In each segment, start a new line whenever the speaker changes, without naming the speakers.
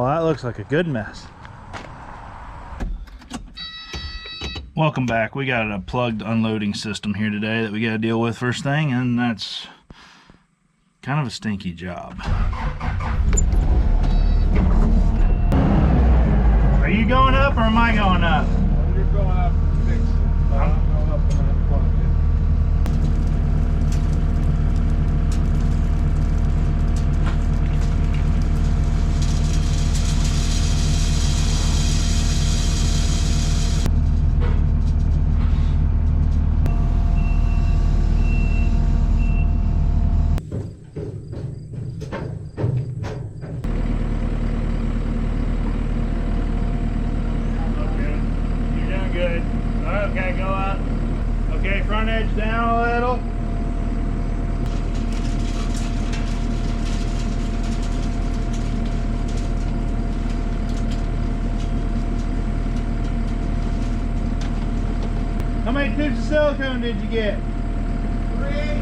Well, that looks like a good mess. Welcome back. We got a plugged unloading system here today that we got to deal with first thing, and that's kind of a stinky job. Are you going up or am I going up?
You're going up to fix it. I'm going up and I'm plugged in.
Okay, go up. Okay, front edge down a little. How many tubes of silicone did you get? 3.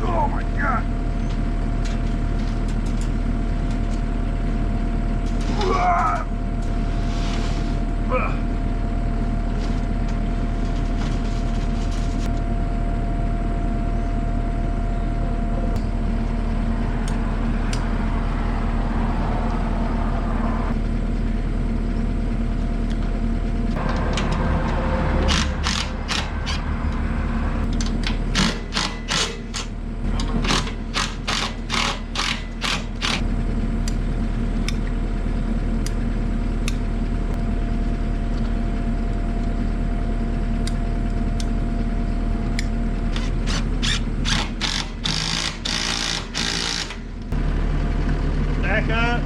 Oh my God!
Back up.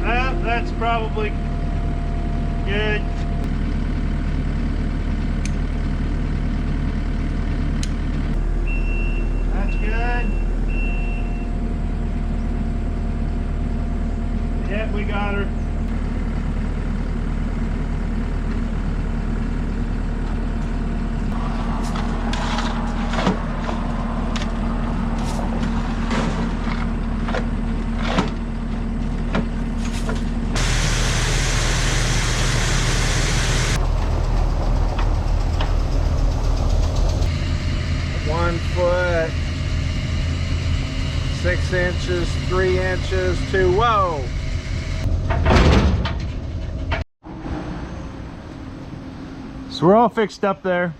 Up, that's probably good. That's good. Yep, we got her.
Foot, 6 inches, 3 inches, 2. Whoa!
So we're all fixed up there.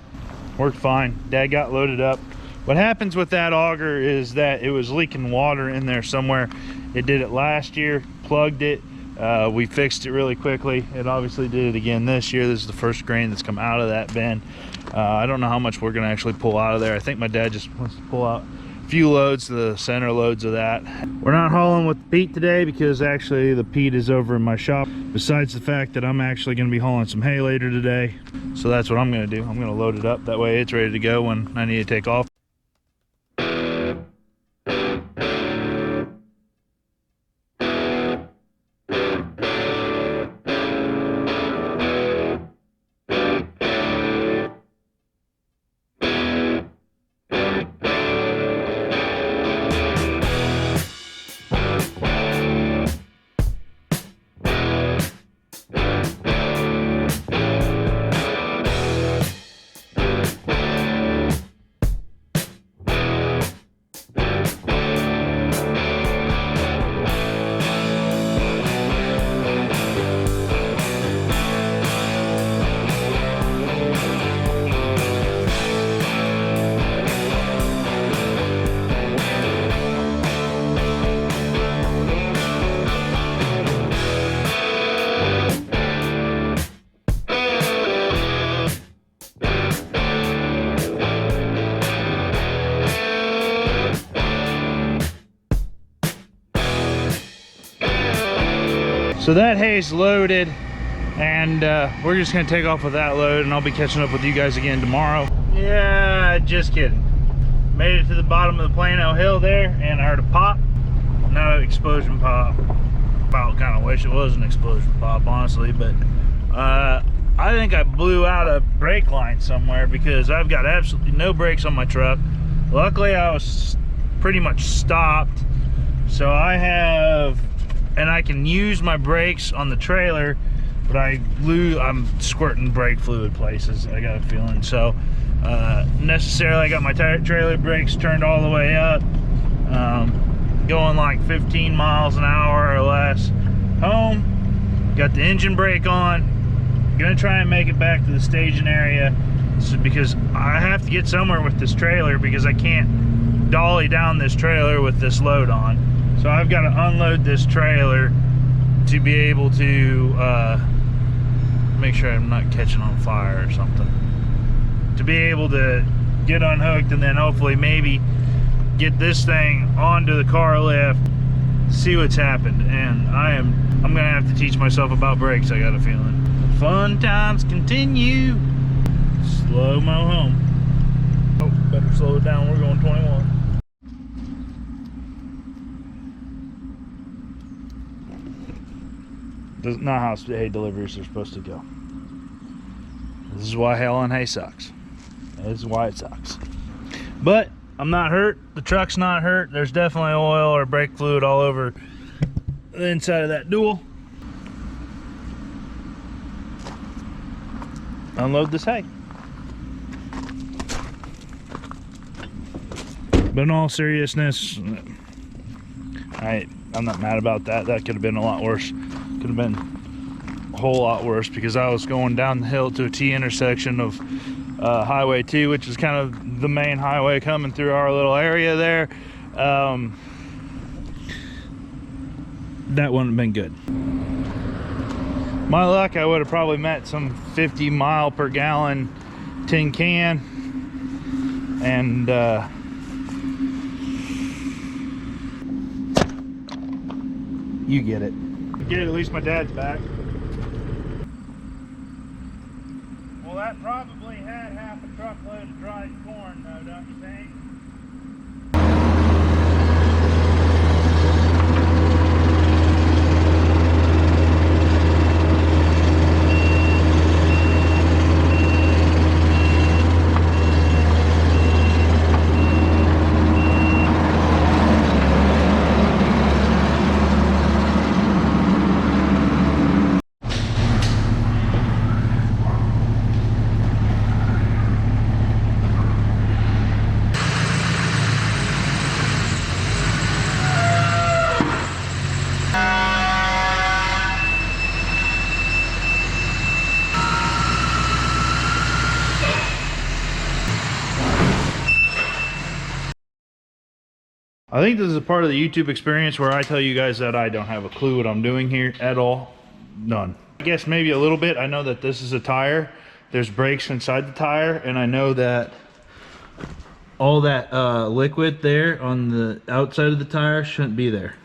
Worked fine. Dad got loaded up. What happens with that auger is that it was leaking water in there somewhere. It did it last year, plugged it. We fixed it really quickly. It obviously did it again this year. This is the first grain that's come out of that bin. I don't know how much we're gonna actually pull out of there. I think my dad just wants to pull out a few loads, the center loads of that. We're not hauling with the peat today because actually the peat is over in my shop. Besides the fact that I'm actually gonna be hauling some hay later today. So that's what I'm gonna do. I'm gonna load it up. That way it's ready to go when I need to take off. So that hay's loaded, and we're just gonna take off with that load, and I'll be catching up with you guys again tomorrow. Yeah, just kidding. Made it to the bottom of the Plano hill there, and I heard a pop. Not an explosion pop. About kind of wish it was an explosion pop, honestly, but I think I blew out a brake line somewhere because I've got absolutely no brakes on my truck. Luckily, I was pretty much stopped, so I have, and I can use my brakes on the trailer, but I'm squirting brake fluid places, I got a feeling. So necessarily I got my trailer brakes turned all the way up, going like 15 miles an hour or less home. Got the engine brake on. Gonna try and make it back to the staging area, because I have to get somewhere with this trailer, because I can't dolly down this trailer with this load on. So I've got to unload this trailer to be able to make sure I'm not catching on fire or something, to be able to get unhooked and then hopefully maybe get this thing onto the car lift, see what's happened. And I'm gonna have to teach myself about brakes, I got a feeling. Fun times continue. Slow-mo home. Oh, better slow it down, we're going 21. That's not how hay deliveries are supposed to go. This is why hail on hay sucks. This is why it sucks. But I'm not hurt. The truck's not hurt. There's definitely oil or brake fluid all over the inside of that dual. Unload this hay. But in all seriousness, I'm not mad about that. That could have been a lot worse. Could have been a whole lot worse, because I was going down the hill to a T intersection of Highway 2, which is kind of the main highway coming through our little area there. That wouldn't have been good. My luck, I would have probably met some 50 mile per gallon tin can, and you get it. At least my dad's back. Well, that probably had half a truckload of dried corn, though, don't you think? I think this is a part of the YouTube experience where I tell you guys that I don't have a clue what I'm doing here at all. None. I guess maybe a little bit. I know that this is a tire. There's brakes inside the tire, and I know that all that liquid there on the outside of the tire shouldn't be there.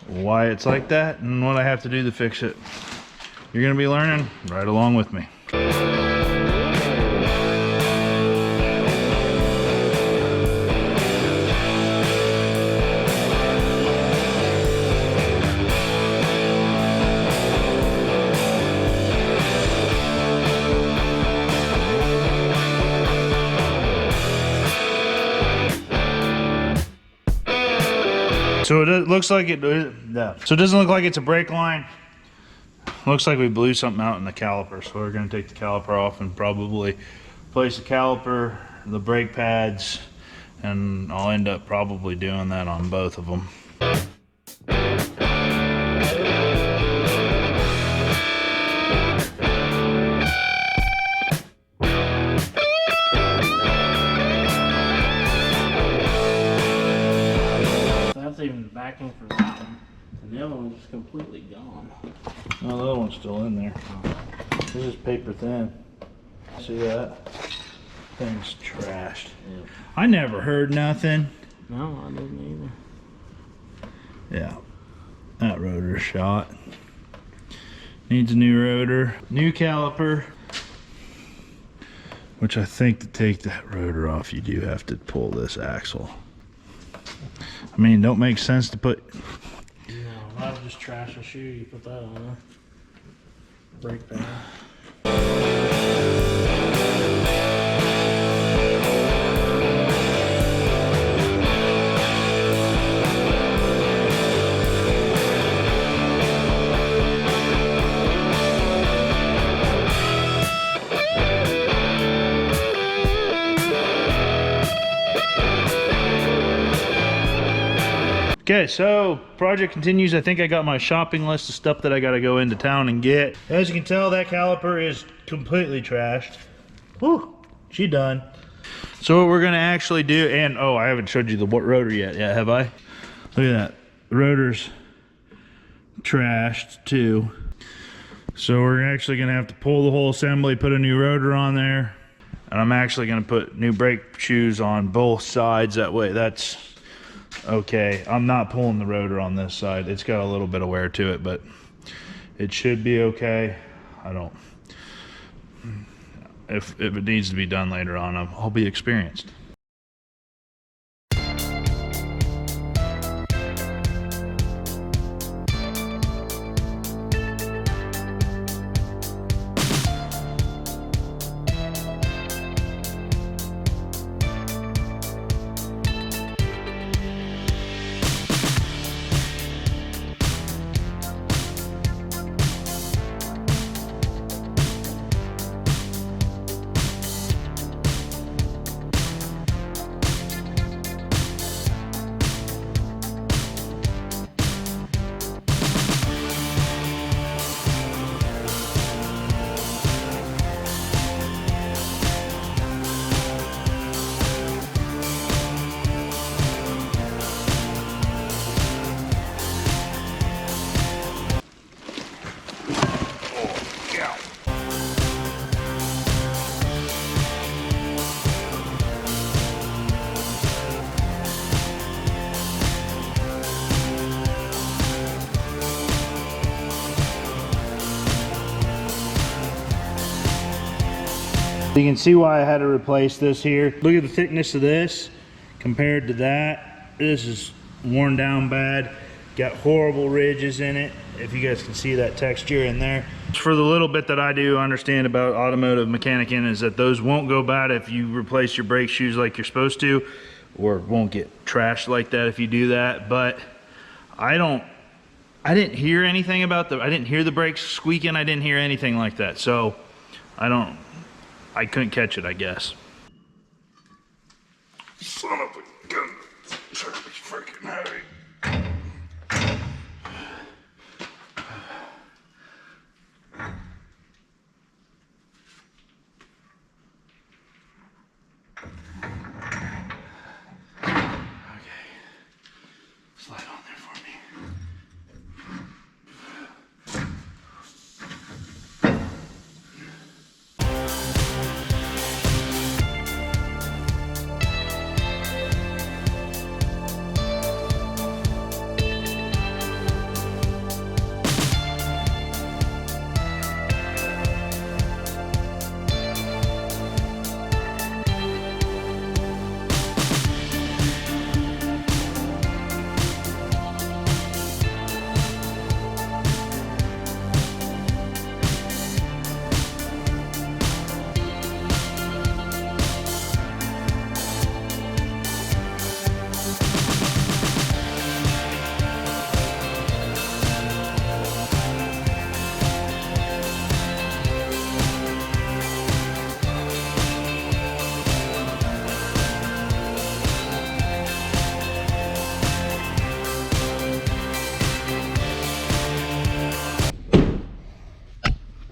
Why it's like that and what I have to do to fix it, you're gonna be learning right along with me. So it looks like it, yeah. So it doesn't look like it's a brake line. Looks like we blew something out in the caliper. So we're gonna take the caliper off and probably replace the caliper, the brake pads, and I'll end up probably doing that on both of them.
Even the backing for that one, and the other one's just completely gone.
No, the other one's still in there. It's just paper thin. See that? Thing's trashed.
Yeah.
I never heard nothing.
No, I didn't either.
Yeah, that rotor's shot. Needs a new rotor, new caliper. Which I think to take that rotor off, you do have to pull this axle. I mean, it don't make sense to put
I'll just trash a shoe, you put that on a brake pad.
Okay, so project continues. I think I got my shopping list of stuff that I gotta go into town and get. As you can tell, that caliper is completely trashed. Whew, she done. So what we're gonna actually do, and oh, I haven't showed you the rotor yet, have I? Look at that, the rotor's trashed too. So we're actually gonna have to pull the whole assembly, put a new rotor on there, and I'm actually gonna put new brake shoes on both sides. That way, that's okay. I'm not pulling the rotor on this side. It's got a little bit of wear to it, but it should be okay. I don't, if it needs to be done later on, I'll be experienced. You can see why I had to replace this here. Look at the thickness of this compared to that. This is worn down bad. Got horrible ridges in it. If you guys can see that texture in there. For the little bit that I do understand about automotive mechanicing is that those won't go bad if you replace your brake shoes like you're supposed to, or won't get trashed like that if you do that. But I didn't hear anything about I didn't hear the brakes squeaking. I didn't hear anything like that. So I couldn't catch it, I guess. Son of a gun. It's freaking heavy. Okay. Slide on there for me.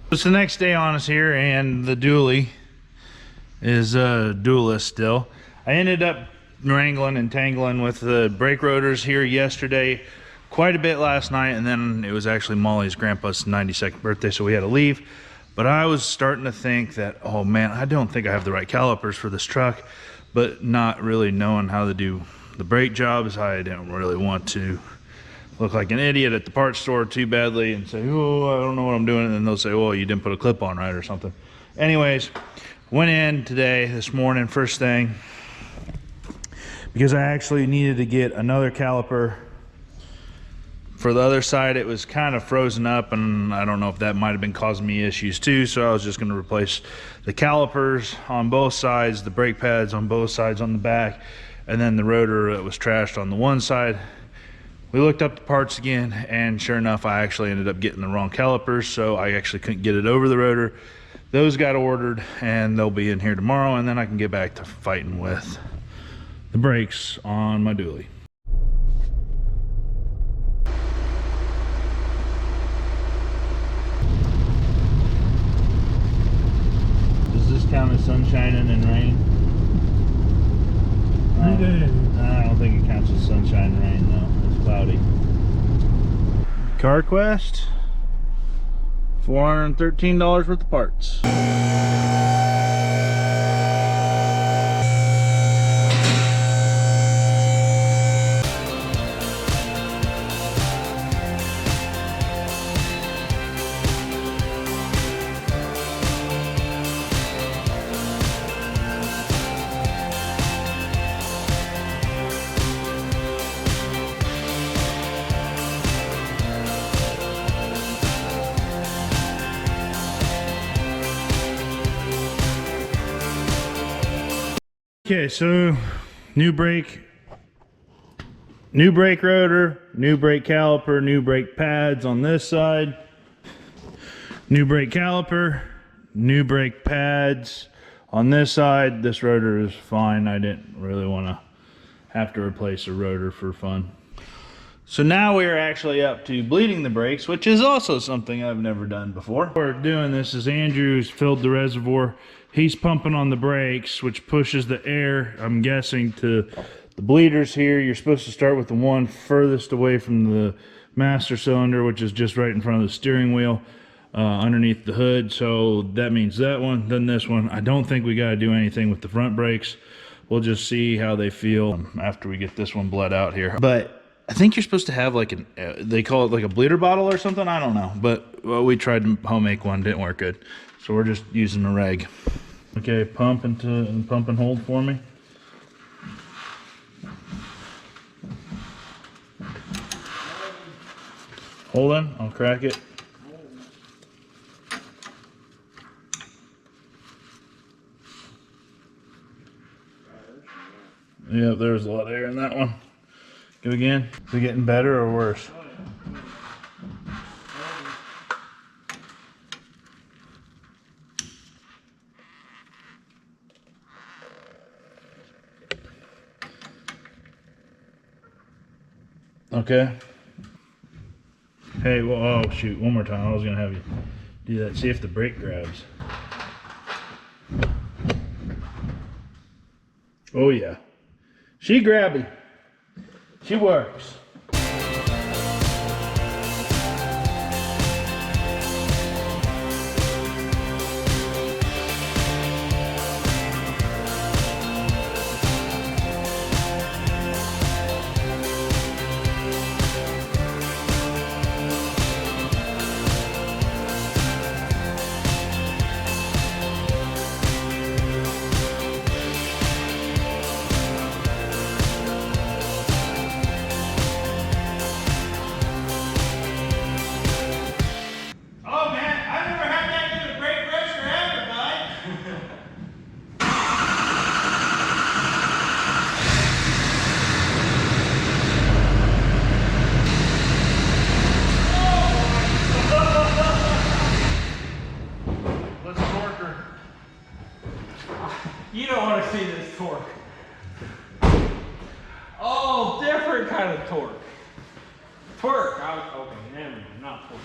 It's the next day on us here, and the dually is duelless still. I ended up wrangling and tangling with the brake rotors here yesterday, quite a bit last night, and then it was actually Molly's grandpa's 92nd birthday, so we had to leave. But I was starting to think that, oh man, I don't think I have the right calipers for this truck, but not really knowing how to do the brake jobs, I didn't really want to look like an idiot at the parts store too badly and say, oh, I don't know what I'm doing, and then they'll say, oh, you didn't put a clip on right or something. Anyways, went in this morning, first thing, because I actually needed to get another caliper For the other side, it was kind of frozen up, and I don't know if that might have been causing me issues too, so I was just going to replace the calipers on both sides, the brake pads on both sides on the back, and then the rotor that was trashed on the one side. We looked up the parts again, and sure enough, I actually ended up getting the wrong calipers, so I actually couldn't get it over the rotor. Those got ordered, and they'll be in here tomorrow, and then I can get back to fighting with the brakes on my dually. Does this count as sunshining and rain?
3 days.
I don't think it counts as sunshine and rain though. It's cloudy. CarQuest, $413 worth of parts. Okay, so new brake rotor, new brake caliper, new brake pads on this side, new brake caliper, new brake pads on this side. This rotor is fine. I didn't really want to have to replace a rotor for fun. So now we're actually up to bleeding the brakes, which is also something I've never done before. What we're doing this is Andrew's filled the reservoir. He's pumping on the brakes, which pushes the air, I'm guessing, to the bleeders here. You're supposed to start with the one furthest away from the master cylinder, which is just right in front of the steering wheel, underneath the hood. So that means that one, then this one. I don't think we got to do anything with the front brakes. We'll just see how they feel after we get this one bled out here. But I think you're supposed to have like an, they call it like a bleeder bottle or something. I don't know. But well, we tried to home make one, didn't work good. So we're just using a reg. Okay, pump and hold for me. Hold on, I'll crack it. Yep, there's a lot of air in that one. Go again. Is it getting better or worse? Okay. Hey, well, oh shoot, one more time. I was gonna have you do that. See if the brake grabs. Oh yeah. She grabby. She works.
You don't want to see this torque. Oh, different kind of torque. Twerk. Okay, never mind, not torque.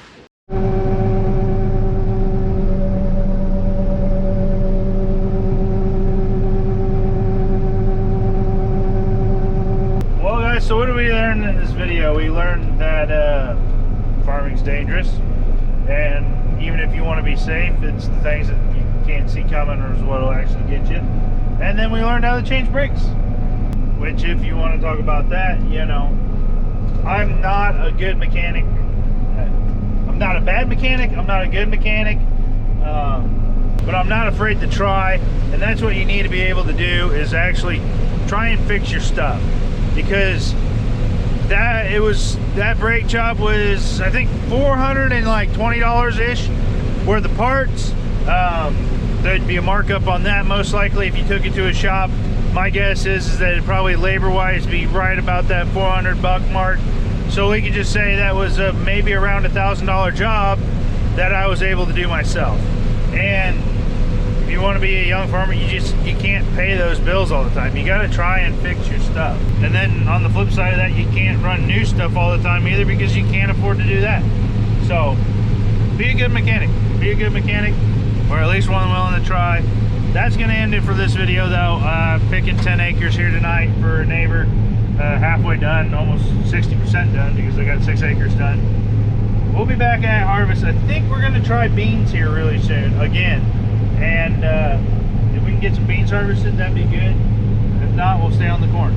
Well guys, so what did we learn in this video? We learned that farming's dangerous, and even if you want to be safe, it's the things that you can't see coming or is what will actually get you. And then we learned how to change brakes, which if you want to talk about that, you know, I'm not a good mechanic. I'm not a bad mechanic, I'm not a good mechanic, but I'm not afraid to try. And that's what you need to be able to do, is actually try and fix your stuff, because that brake job was, I think, $420 ish worth of parts. There'd be a markup on that most likely if you took it to a shop. My guess is that it'd probably labor-wise be right about that $400 mark. So we could just say that was maybe around $1,000 job that I was able to do myself. And if you want to be a young farmer, you can't pay those bills all the time. You got to try and fix your stuff. And then on the flip side of that, you can't run new stuff all the time either, because you can't afford to do that. So be a good mechanic. Be a good mechanic, or at least one willing to try. That's going to end it for this video, though. Picking 10 acres here tonight for a neighbor. Halfway done, almost 60% done, because I got 6 acres done. We'll be back at harvest. I think we're going to try beans here really soon again. And if we can get some beans harvested, that'd be good. If not, we'll stay on the corn.